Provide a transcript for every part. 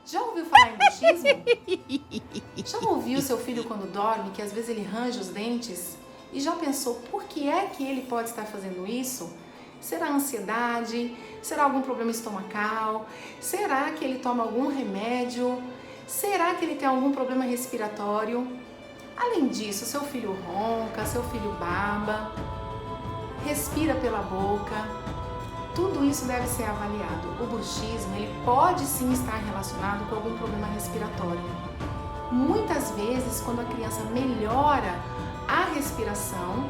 Já ouviu falar em bruxismo? Já ouviu seu filho quando dorme que às vezes ele range os dentes? E já pensou por que é que ele pode estar fazendo isso? Será ansiedade? Será algum problema estomacal? Será que ele toma algum remédio? Será que ele tem algum problema respiratório? Além disso, seu filho ronca, seu filho baba, respira pela boca. Tudo isso deve ser avaliado. O bruxismo, ele pode sim estar relacionado com algum problema respiratório. Muitas vezes, quando a criança melhora a respiração,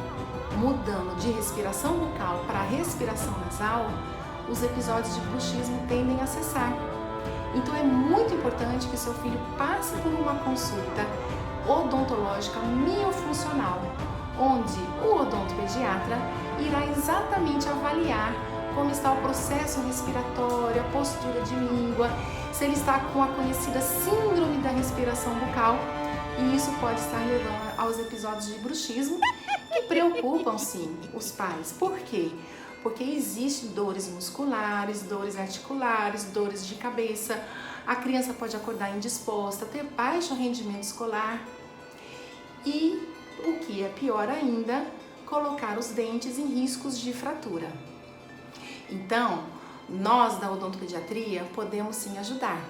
mudando de respiração bucal para respiração nasal, os episódios de bruxismo tendem a cessar. Então é muito importante que seu filho passe por uma consulta odontológica miofuncional, onde o odontopediatra irá exatamente avaliar como está o processo respiratório, a postura de língua, se ele está com a conhecida síndrome da respiração bucal, e isso pode estar levando aos episódios de bruxismo que preocupam sim os pais. Por quê? Porque existem dores musculares, dores articulares, dores de cabeça, a criança pode acordar indisposta, ter baixo rendimento escolar e, o que é pior ainda, colocar os dentes em riscos de fratura. Então, nós da odontopediatria podemos sim ajudar.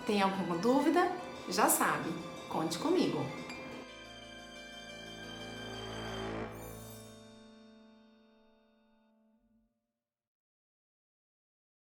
Tem alguma dúvida? Já sabe, conte comigo.